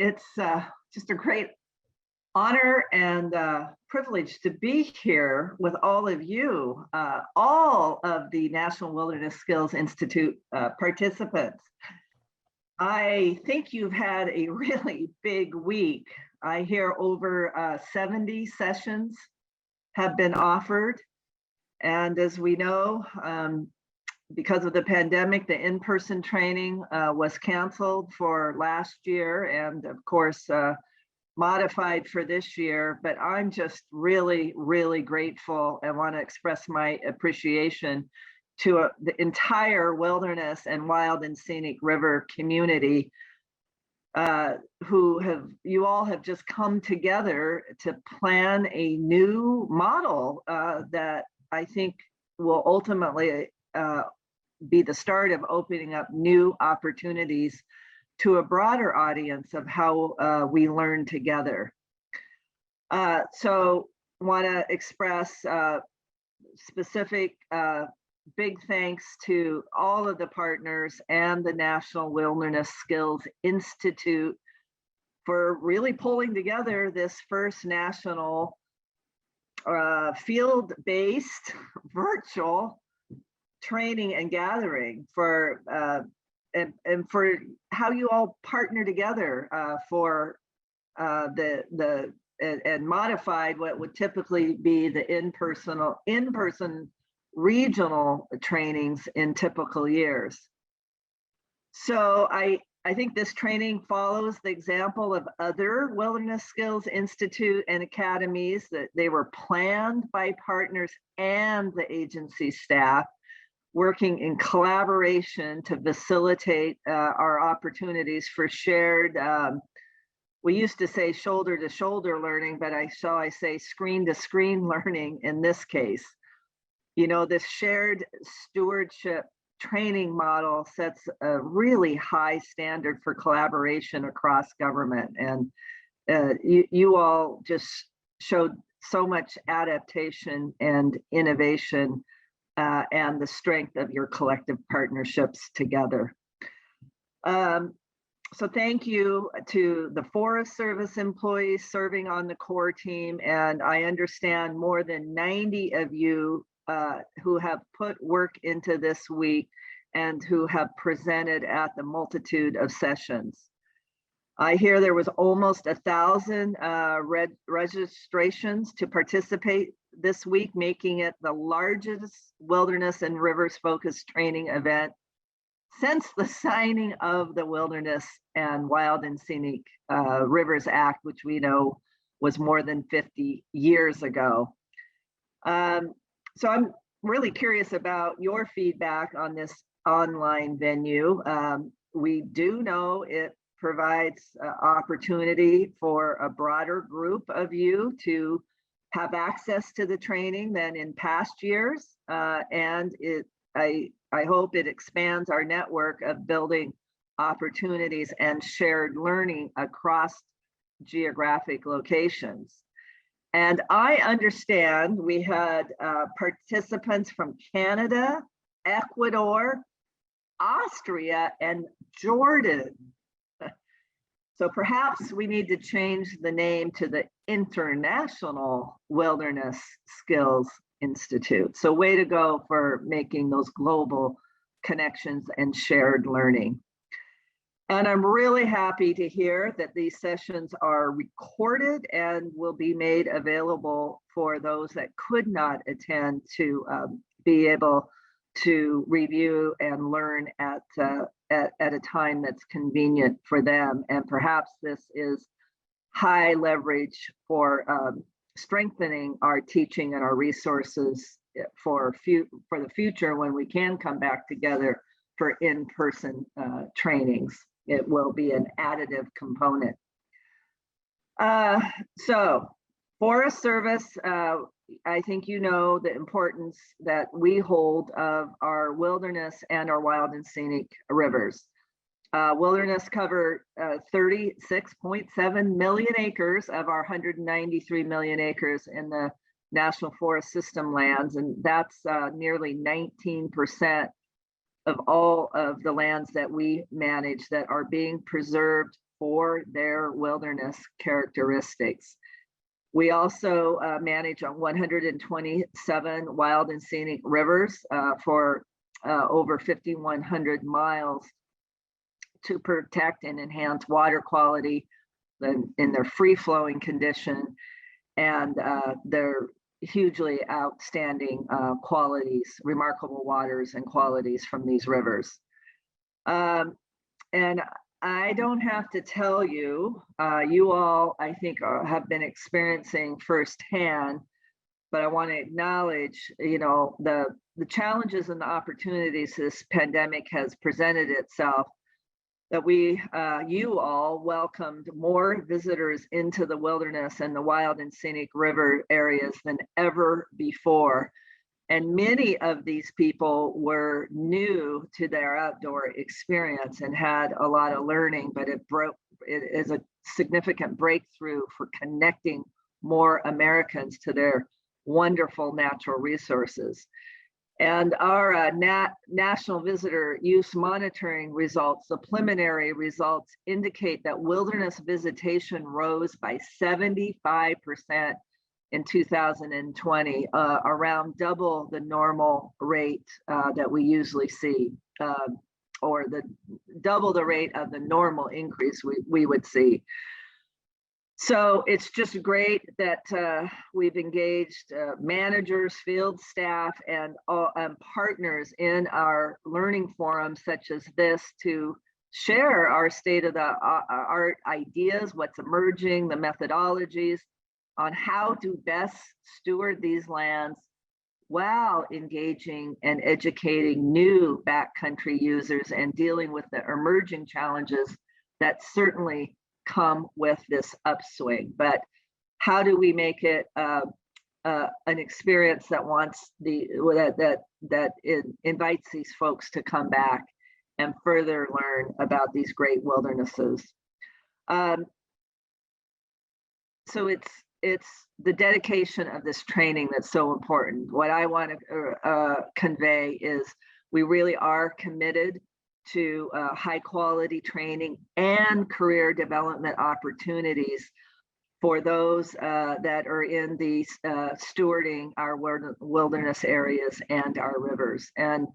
It's just a great honor and privilege to be here with all of you, all of the National Wilderness Skills Institute participants. I think you've had a really big week. I hear over 70 sessions have been offered. And as we know, because of the pandemic, the in-person training was canceled for last year and of course modified for this year. But I'm just really, really grateful and want to express my appreciation to the entire wilderness and wild and scenic river community you all have just come together to plan a new model that I think will ultimately be the start of opening up new opportunities to a broader audience of how we learn together. So want to express specific big thanks to all of the partners and the National Wilderness Skills Institute for really pulling together this first national field-based virtual training and gathering for and for how you all partner together for and modified what would typically be the in-person regional trainings in typical years. So I think this training follows the example of other Wilderness Skills Institute and academies that they were planned by partners and the agency staff working in collaboration to facilitate our opportunities for shared, we used to say shoulder to shoulder learning, but I say screen to screen learning in this case. You know, this shared stewardship training model sets a really high standard for collaboration across government. And you all just showed so much adaptation and innovation and the strength of your collective partnerships together. So thank you to the Forest Service employees serving on the core team. And I understand more than 90 of you who have put work into this week and who have presented at the multitude of sessions. I hear there was almost 1,000 registrations to participate this week, making it the largest wilderness and rivers focused training event since the signing of the Wilderness and Wild and Scenic Rivers Act, which we know was more than 50 years ago. So I'm really curious about your feedback on this online venue. We do know it provides opportunity for a broader group of you to have access to the training than in past years. And I hope it expands our network of building opportunities and shared learning across geographic locations. And I understand we had participants from Canada, Ecuador, Austria, and Jordan. So perhaps we need to change the name to the International Wilderness Skills Institute. So way to go for making those global connections and shared learning. And I'm really happy to hear that these sessions are recorded and will be made available for those that could not attend to be able to review and learn at a time that's convenient for them. And perhaps this is high leverage for strengthening our teaching and our resources for the future when we can come back together for in-person trainings. It will be an additive component. So Forest Service, I think you know the importance that we hold of our wilderness and our wild and scenic rivers. Wilderness cover 36.7 million acres of our 193 million acres in the National Forest System lands, and that's nearly 19% of all of the lands that we manage that are being preserved for their wilderness characteristics. We also manage 127 wild and scenic rivers for over 5,100 miles to protect and enhance water quality in their free-flowing condition and their hugely outstanding qualities, remarkable waters and qualities from these rivers. And I don't have to tell you, you all, I think, have been experiencing firsthand, but I want to acknowledge, the challenges and the opportunities this pandemic has presented itself, that you all welcomed more visitors into the wilderness and the wild and scenic river areas than ever before. And many of these people were new to their outdoor experience and had a lot of learning, but it is a significant breakthrough for connecting more Americans to their wonderful natural resources. And our National Visitor Use Monitoring results, the preliminary results, indicate that wilderness visitation rose by 75% in 2020, around double the normal rate that we usually see, or double the rate of the normal increase we would see. So it's just great that we've engaged managers, field staff, and partners in our learning forums such as this to share our state-of-the-art ideas, what's emerging, the methodologies on how to best steward these lands while engaging and educating new backcountry users and dealing with the emerging challenges that certainly come with this upswing. But how do we make it an experience that invites these folks to come back and further learn about these great wildernesses? So it's the dedication of this training that's so important. What I want to convey is we really are committed to high quality training and career development opportunities for those that are in these stewarding our wilderness areas and our rivers. And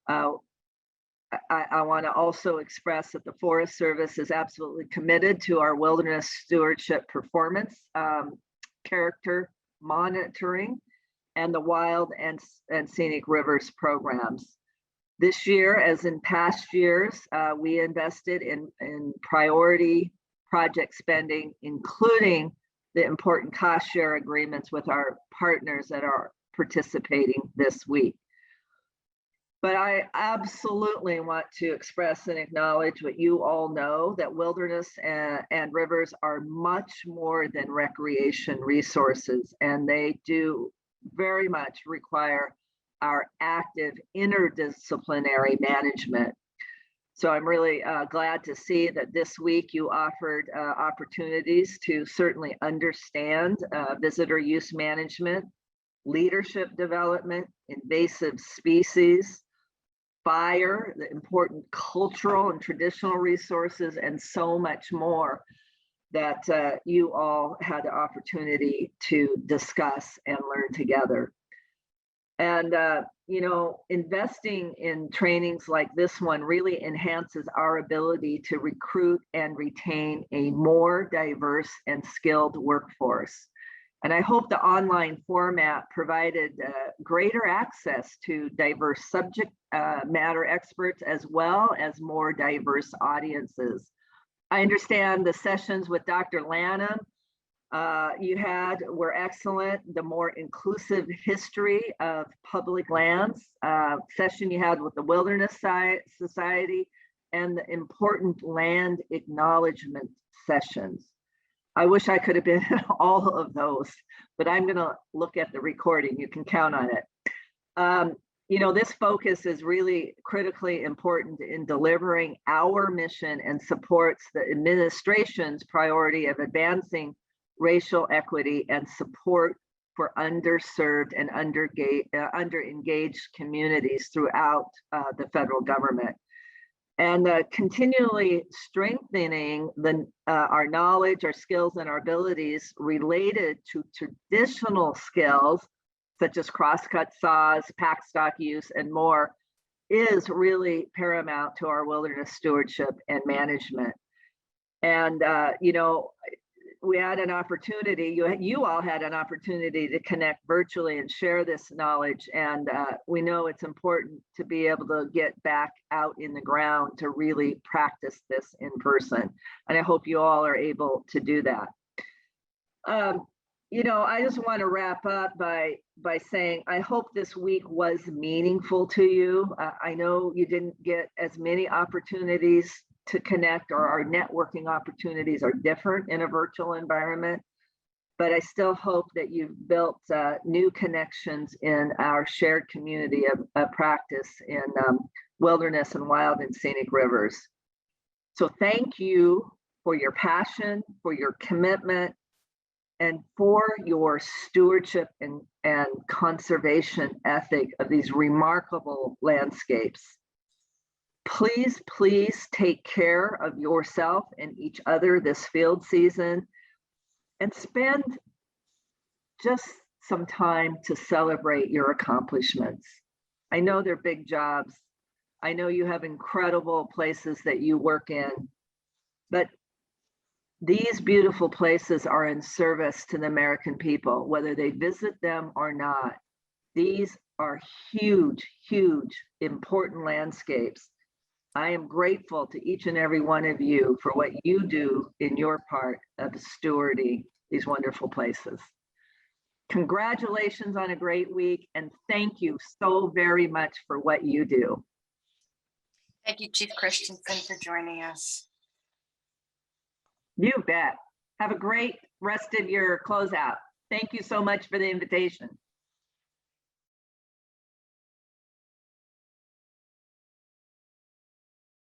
I want to also express that the Forest Service is absolutely committed to our wilderness stewardship performance, character monitoring, and the wild and scenic rivers programs. This year, as in past years, we invested in priority project spending, including the important cost share agreements with our partners that are participating this week. But I absolutely want to express and acknowledge what you all know, that wilderness and rivers are much more than recreation resources, and they do very much require our active interdisciplinary management. So I'm really glad to see that this week you offered opportunities to certainly understand visitor use management, leadership development, invasive species, fire, the important cultural and traditional resources, and so much more that you all had the opportunity to discuss and learn together. And, investing in trainings like this one really enhances our ability to recruit and retain a more diverse and skilled workforce. And I hope the online format provided greater access to diverse subject matter experts as well as more diverse audiences. I understand the sessions with Dr. Lanham you had were excellent. The more inclusive history of public lands session you had with the Wilderness Society, and the important land acknowledgement sessions. I wish I could have been in all of those, but I'm going to look at the recording. You can count on it. This focus is really critically important in delivering our mission and supports the administration's priority of advancing racial equity and support for underserved and underengaged communities throughout the federal government. and continually strengthening our knowledge, our skills, and our abilities related to traditional skills, such as crosscut saws, pack stock use, and more, is really paramount to our wilderness stewardship and management. And, we had an opportunity, you all had an opportunity to connect virtually and share this knowledge. And we know it's important to be able to get back out in the ground to really practice this in person. And I hope you all are able to do that. I just want to wrap up by saying, I hope this week was meaningful to you. I know you didn't get as many opportunities to connect, or our networking opportunities are different in a virtual environment, but I still hope that you've built new connections in our shared community of practice in wilderness and wild and scenic rivers. So thank you for your passion, for your commitment, and for your stewardship and conservation ethic of these remarkable landscapes. Please, please take care of yourself and each other this field season, and spend just some time to celebrate your accomplishments. I know they're big jobs. I know you have incredible places that you work in, but these beautiful places are in service to the American people, whether they visit them or not. These are huge, huge, important landscapes. I am grateful to each and every one of you for what you do in your part of stewarding these wonderful places. Congratulations on a great week, and thank you so very much for what you do. Thank you, Chief Christiansen, for joining us. You bet. Have a great rest of your closeout. Thank you so much for the invitation.